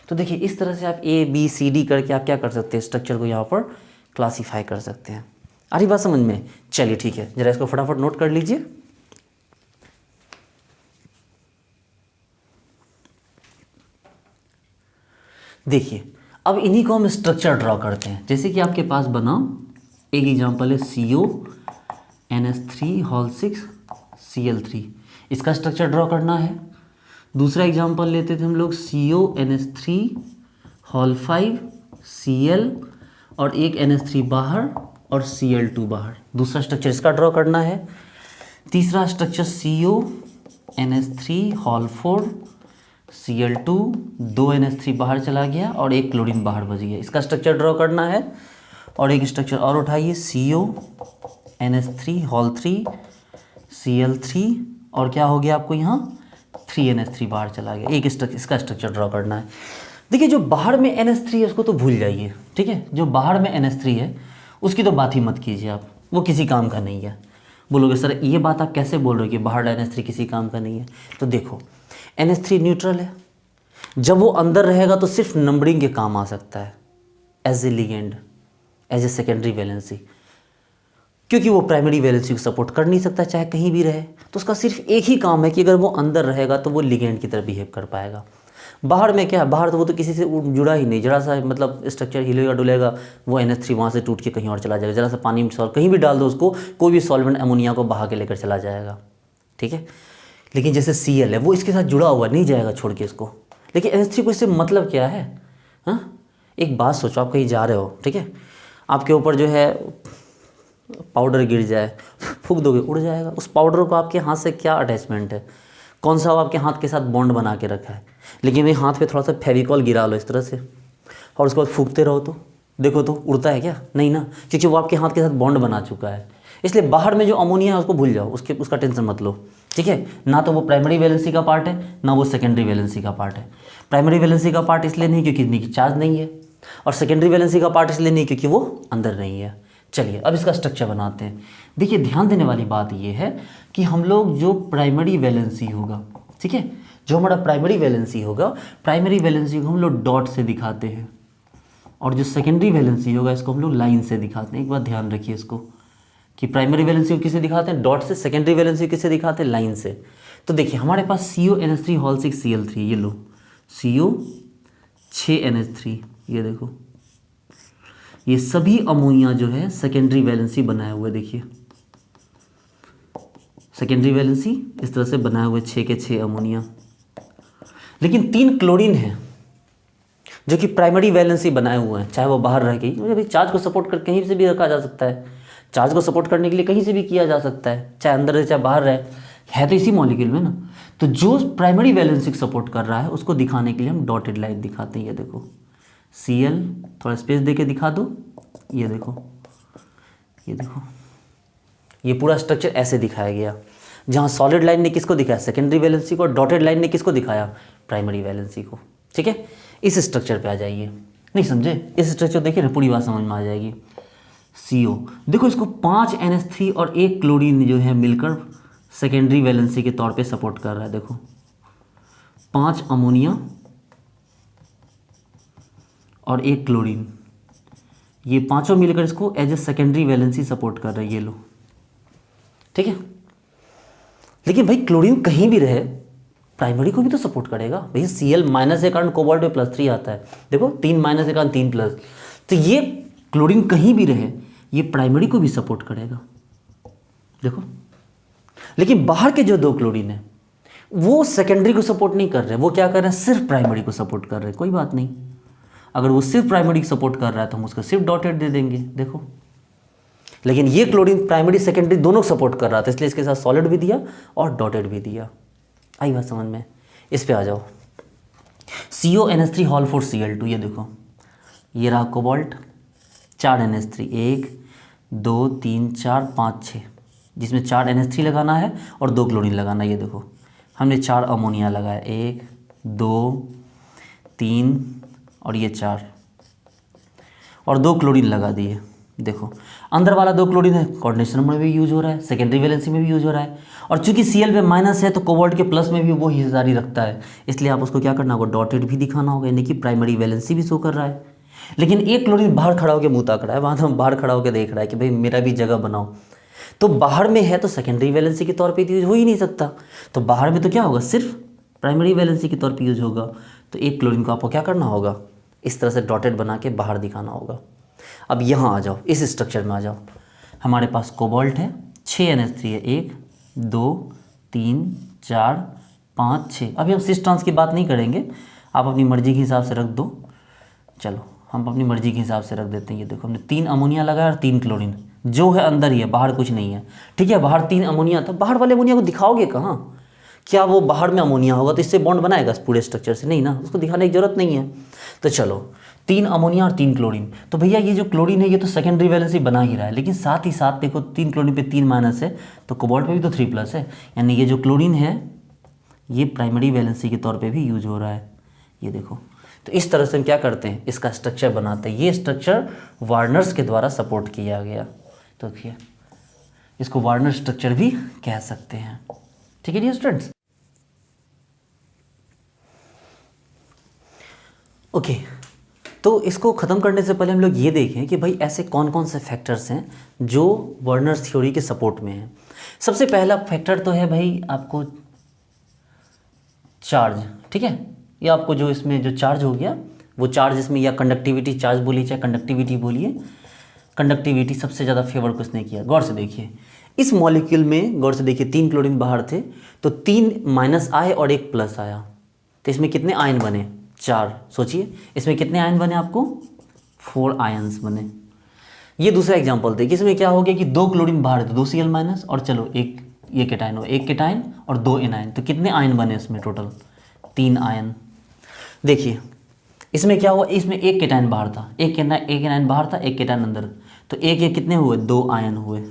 तो देखिए इस तरह से आप ABCD करके आप क्या कर सकते हैं, स्ट्रक्चर को यहाँ पर क्लासीफाई कर सकते हैं। आ रही बात समझ में? चलिए ठीक है, जरा इसको फटाफट नोट कर लीजिए। देखिए अब इन्हीं को हम स्ट्रक्चर ड्रॉ करते हैं। जैसे कि आपके पास बना, एक एग्जांपल है CONH3 होल 6 Cl3, इसका स्ट्रक्चर ड्रॉ करना है। दूसरा एग्जांपल लेते थे हम लोग CONH3 होल 5 Cl और एक NH3 बाहर और Cl2 बाहर, दूसरा स्ट्रक्चर इसका ड्रॉ करना है। तीसरा structure CONH3 whole 4 Cl2, 2 NH3 बाहर चला गया और एक क्लोरीन बाहर बच गया, इसका स्ट्रक्चर ड्रॉ करना है। और एक स्ट्रक्चर और उठाइए, CONH3 होल 3 Cl3 और क्या हो गया आपको यहाँ 3NH3 बाहर चला गया, एक स्ट्रक्चर, इसका स्ट्रक्चर ड्रॉ करना है। देखिए जो बाहर में NH3 है उसको तो भूल जाइए, ठीक है, जो बाहर में NH3 है उसकी तो बात ही मत कीजिए आप, वो किसी काम का नहीं है। बोलोगे सर ये बात आप कैसे बोल रहे हो कि बाहर NH3 किसी काम का नहीं है? तो देखो NH3 न्यूट्रल है, जब वो अंदर रहेगा तो सिर्फ नंबरिंग के काम आ सकता है, as a ligand, as a secondary valency, क्योंकि वो प्राइमरी वैलेंसी को सपोर्ट कर नहीं सकता चाहे कहीं भी रहे। तो उसका सिर्फ एक ही काम है कि अगर वो अंदर रहेगा तो वो लिगेंड की तरह बिहेव कर पाएगा। बाहर में क्या, बाहर तो वो तो किसी से जुड़ा ही नहीं, जरा सा मतलब स्ट्रक्चर हिलेगा डुलेगा वो NH3 वहाँ से टूट के कहीं और चला जाएगा, जरा सा पानी में कहीं भी डाल दो उसको, कोई भी सॉल्वेंट अमोनिया को बहा के लेकर चला जाएगा, ठीक है। लेकिन जैसे Cl है वो इसके साथ जुड़ा हुआ नहीं जाएगा छोड़ के इसको। लेकिन NH3 को इससे मतलब क्या है? हाँ, एक बात सोचो, आप कहीं जा रहे हो, ठीक है, आपके ऊपर जो है पाउडर गिर जाए, फूंक दोगे उड़ जाएगा। उस पाउडर को आपके हाथ से क्या अटैचमेंट है, कौन सा वो आपके हाथ के साथ बॉन्ड बना के रखा है? लेकिन ये हाथ पे थोड़ा सा फेविकॉल गिरा लो इस तरह से और उसके बाद फूंकते रहो तो देखो तो उड़ता है क्या? नहीं ना, क्योंकि वो आपके हाथ के साथ बॉन्ड बना चुका है। इसलिए बाहर में जो अमोनिया है उसको भूल जाओ, उसका टेंशन मत लो, ठीक है। ना तो वो प्राइमरी वैलेंसी का पार्ट है ना वो सेकेंडरी वैलेंसी का पार्ट है। प्राइमरी वैलेंसी का पार्ट इसलिए नहीं क्योंकि इतनी चार्ज नहीं है, और सेकेंडरी वैलेंसी का पार्ट इसलिए नहीं क्योंकि वो अंदर नहीं है। चलिए अब इसका स्ट्रक्चर बनाते हैं। देखिए ध्यान देने वाली बात ये है कि हम लोग जो प्राइमरी वैलेंसी होगा, ठीक है, जो हमारा प्राइमरी वैलेंसी होगा, प्राइमरी वैलेंसी को हम लोग डॉट से दिखाते हैं, और जो सेकेंडरी वैलेंसी होगा इसको हम लोग लाइन से दिखाते हैं। एक बात ध्यान रखिए इसको कि प्राइमरी वैलेंसी को किसे दिखाते हैं, डॉट से, सेकेंडरी वैलेंसी किसे दिखाते हैं, लाइन से। तो देखिए हमारे पास CONH3 होल 6 Cl3, ये लो CO 6NH3, ये देखो ये सभी अमोनिया जो है सेकेंडरी वैलेंसी बनाए हुए, देखिए सेकेंडरी वैलेंसी इस तरह से बनाए हुए 6 के 6 अमोनिया। लेकिन 3 क्लोरीन है जो कि प्राइमरी वैलेंसी बनाए हुए हैं, चाहे वो बाहर रह गई, मुझे चार्ज को सपोर्ट कर कहीं से भी रखा जा सकता है, चार्ज को सपोर्ट करने के लिए कहीं से भी किया जा सकता है, चाहे अंदर रहे चाहे बाहर रहे, है तो इसी मॉलिक्यूल में ना। तो जो प्राइमरी वैलेंसी को सपोर्ट कर रहा है उसको दिखाने के लिए हम डॉटेड लाइन दिखाते हैं। ये देखो Cl, थोड़ा स्पेस दे के दिखा दो, ये देखो, ये देखो, ये पूरा स्ट्रक्चर ऐसे दिखाया गया। जहाँ सॉलिड लाइन ने किसको दिखाया, सेकेंडरी वैलेंसी को, डॉटेड लाइन ने किसको दिखाया, प्राइमरी वैलेंसी को, ठीक है। इस स्ट्रक्चर पे आ जाइए, नहीं समझे, इस स्ट्रक्चर देखिए ना, पूरी बात समझ में आ जाएगी। CO देखो, इसको 5 NH3 और 1 क्लोरीन जो है मिलकर सेकेंडरी वैलेंसी के तौर पे सपोर्ट कर रहा है। देखो 5 अमोनिया और 1 क्लोरीन, ये पांचों मिलकर इसको as a secondary valency support कर रहा है, ये लो, ठीक है। लेकिन भाई क्लोरीन कहीं भी रहे, प्राइमरी को भी तो सपोर्ट करेगा भाई। Cl माइनस के कारण कोबाल्ट में +3 आता है, देखो 3 माइनस के कारण 3 प्लस, तो ये क्लोरीन कहीं भी रहे ये प्राइमरी को भी सपोर्ट करेगा, देखो। लेकिन बाहर के जो 2 क्लोरीन है वो सेकेंडरी को सपोर्ट नहीं कर रहे, वो क्या कर रहे हैं, सिर्फ प्राइमरी को सपोर्ट कर रहे हैं। कोई बात नहीं, अगर वो सिर्फ प्राइमरी को सपोर्ट कर रहा है तो हम उसको सिर्फ डॉटेड दे देंगे, देखो। लेकिन ये क्लोरीन प्राइमरी सेकेंडरी दोनों सपोर्ट कर रहा था, इसलिए इसके साथ सॉलिड भी दिया और डॉटेड भी दिया। आई बात समझ में? इस पे आ जाओ। CONH3 हॉल 4 Cl2, ये देखो, ये रहा कोबाल्ट, 4 NH3, 1 2 3 4 5 6, जिसमें 4 NH3 लगाना है और 2 क्लोरीन लगाना है। ये देखो हमने 4 अमोनिया लगाया, 1 2 3 और ये 4, और 2 क्लोरीन लगा दिए। देखो अंदर वाला 2 क्लोरीन है, कोऑर्डिनेशन में भी यूज हो रहा है, सेकेंडरी वैलेंसी में भी यूज हो रहा है, और चूंकि Cl पे माइनस है तो कोबाल्ट के प्लस में भी वो हिस्सेदारी रखता है, इसलिए आप उसको क्या करना होगा, डॉटेड भी दिखाना होगा, यानी कि प्राइमरी वैलेंसी भी शो कर रहा है। लेकिन एक क्लोरीन बाहर खड़ा होकर मुँह ताक रहा है, वहाँ बाहर खड़ा होकर देख रहा है कि भाई मेरा भी जगह बनाओ, तो बाहर में है तो सेकेंडरी वैलेंसी के तौर पर यूज हो ही नहीं सकता, तो बाहर में तो क्या होगा, सिर्फ प्राइमरी वैलेंसी के तौर पर यूज होगा। तो एक क्लोरीन को आपको क्या करना होगा, इस तरह से डॉटेड बना के बाहर दिखाना होगा। अब यहाँ आ जाओ, इस स्ट्रक्चर में आ जाओ। हमारे पास कोबाल्ट है, 6 NH3 है, 1 2 3 4 5 6। अभी हम सिस ट्रांस की बात नहीं करेंगे, आप अपनी मर्जी के हिसाब से रख दो। चलो हम अपनी मर्जी के हिसाब से रख देते हैं। ये देखो हमने 3 अमोनिया लगाया और 3 क्लोरीन, जो है अंदर ही है, बाहर कुछ नहीं है, ठीक है। बाहर 3 अमोनिया था, बाहर वाले अमोनिया को दिखाओगे कहाँ, क्या वो बाहर में अमोनिया होगा तो इससे बॉन्ड बनाएगा पूरे स्ट्रक्चर से, नहीं ना, उसको दिखाने की जरूरत नहीं है। तो चलो 3 अमोनिया और 3 क्लोरीन, तो भैया ये जो क्लोरीन है ये तो सेकेंडरी वैलेंसी बना ही रहा है, लेकिन साथ ही साथ देखो 3 क्लोरीन पे 3 माइनस है तो कोबाल्ट पे भी तो 3 प्लस है, यानी ये जो क्लोरीन है ये प्राइमरी वैलेंसी के तौर पे भी यूज हो रहा है। ये देखो, तो इस तरह से हम क्या करते हैं, इसका स्ट्रक्चर बनाते हैं। ये स्ट्रक्चर वार्नर्स के द्वारा सपोर्ट किया गया, तो देखिए इसको वार्नर स्ट्रक्चर भी कह सकते हैं, ठीक है डियर स्टूडेंट्स। ओके, तो इसको ख़त्म करने से पहले हम लोग ये देखें कि भाई ऐसे कौन कौन से फैक्टर्स हैं जो वर्नर्स थ्योरी के सपोर्ट में हैं। सबसे पहला फैक्टर तो है भाई आपको चार्ज, ठीक है। ये आपको जो इसमें जो चार्ज हो गया वो चार्ज इसमें, या कंडक्टिविटी चार्ज बोलिए चाहे कंडक्टिविटी बोलिए, कंडक्टिविटी सबसे ज़्यादा फेवर किसने किया। गौर से देखिए इस मॉलिक्यूल में, गौर से देखिए 3 क्लोरीन बाहर थे तो 3 माइनस आए और 1 प्लस आया, तो इसमें कितने आयन बने, 4। सोचिए इसमें कितने आयन बने आपको, 4 आयन्स बने। ये दूसरा एग्जांपल देखिए, इसमें क्या हो गया कि 2 क्लोरीन बाहर थे, 2 Cl माइनस, और चलो एक ये केटाइन हो, 1 केटाइन और 2 एनाइन, तो कितने आयन बने इसमें टोटल, 3 आयन। देखिए इसमें क्या हुआ, इसमें 1 केटाइन बाहर था, एक एनाइन बाहर था, 1 केटाइन अंदर, तो एक कितने हुए, 2 आयन हुए,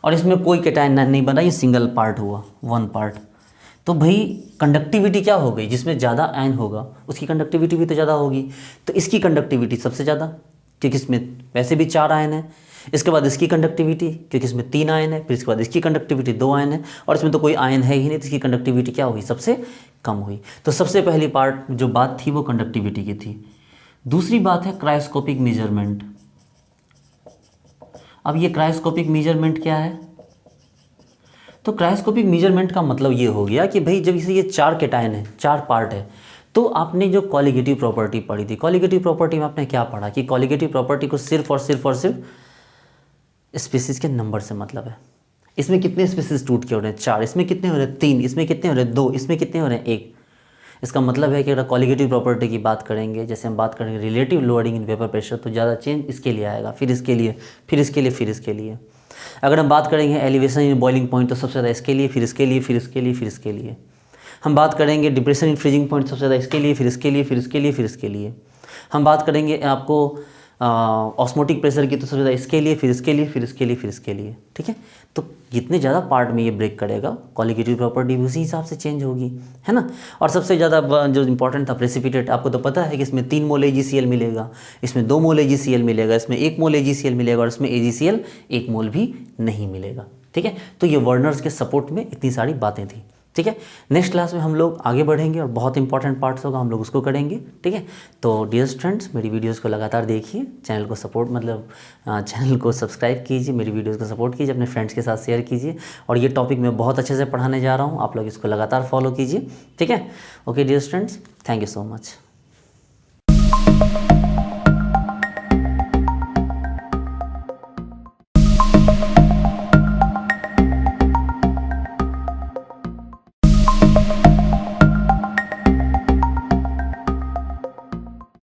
और इसमें कोई केटाइन नहीं बना, ये सिंगल पार्ट हुआ, 1 पार्ट। तो भाई कंडक्टिविटी क्या हो गई, जिसमें ज़्यादा आयन होगा उसकी कंडक्टिविटी भी तो ज़्यादा होगी, तो इसकी कंडक्टिविटी सबसे ज़्यादा, क्योंकि इसमें वैसे भी 4 आयन है। इसके बाद इसकी कंडक्टिविटी, क्योंकि इसमें 3 आयन है, फिर इसके बाद इसकी कंडक्टिविटी 2 आयन है, और इसमें तो कोई आयन है ही नहीं, तो इसकी कंडक्टिविटी क्या हुई, सबसे कम हुई। तो सबसे पहली पार्ट जो बात थी वो कंडक्टिविटी की थी। दूसरी बात है क्रायोस्कोपिक मेजरमेंट। अब ये क्रायोस्कोपिक मेजरमेंट क्या है, तो क्रायोस्कोपिक मेजरमेंट का मतलब ये हो गया कि भाई जब इसे ये 4 केटायन है, 4 पार्ट है, तो आपने जो कॉलिगेटिव प्रॉपर्टी पढ़ी थी, कॉलिगेटिव प्रॉपर्टी में आपने क्या पढ़ा कि कॉलिगेटिव प्रॉपर्टी को सिर्फ और सिर्फ स्पीसीज के नंबर से मतलब है। इसमें कितने स्पीसीज टूट के हो रहे हैं, 4, इसमें कितने हो रहे हैं, 3, इसमें कितने हो रहे हैं, 2, इसमें कितने हो रहे हैं, 1। इसका मतलब है कि अगर कॉलिगेटिव प्रॉपर्टी की बात करेंगे, जैसे हम बात करेंगे relative lowering in vapour pressure, तो ज़्यादा चेंज इसके लिए आएगा, फिर इसके लिए, फिर इसके लिए, फिर इसके लिए। अगर हम बात करेंगे एलिवेशन इन बॉइलिंग पॉइंट, तो सबसे ज़्यादा इसके लिए, फिर इसके लिए, फिर इसके लिए, फिर इसके लिए। हम बात करेंगे डिप्रेशन इन फ्रीजिंग पॉइंट, सबसे ज़्यादा इसके लिए, फिर इसके लिए, फिर इसके लिए, फिर इसके लिए। हम बात करेंगे आपको ऑस्मोटिक प्रेशर की, तो सबसे ज़्यादा इसके लिए, फिर इसके लिए, फिर इसके लिए, फिर इसके लिए, ठीक है। तो जितने ज़्यादा पार्ट में ये ब्रेक करेगा, कॉलिगेटिव प्रॉपर्टी भी उसी हिसाब से चेंज होगी, है ना। और सबसे ज़्यादा जो इंपॉर्टेंट था प्रेसिपिटेट, आपको तो पता है कि इसमें 3 मोल AgCl मिलेगा, इसमें 2 मोल AgCl मिलेगा, इसमें 1 मोल AgCl मिलेगा, और इसमें AgCl 1 मोल भी नहीं मिलेगा, ठीक है। तो ये वर्नर्स के सपोर्ट में इतनी सारी बातें थी। ठीक है। नेक्स्ट क्लास में हम लोग आगे बढ़ेंगे और बहुत इंपॉर्टेंट पार्ट्स होगा, हम लोग उसको करेंगे। ठीक है। तो डियर स्टूडेंट्स, मेरी वीडियोस को लगातार देखिए, चैनल को सपोर्ट चैनल को सब्सक्राइब कीजिए, मेरी वीडियोस को सपोर्ट कीजिए, अपने फ्रेंड्स के साथ शेयर कीजिए। और ये टॉपिक मैं बहुत अच्छे से पढ़ाने जा रहा हूँ, आप लोग इसको लगातार फॉलो कीजिए। ठीक है। Okay dear students, thank you so much.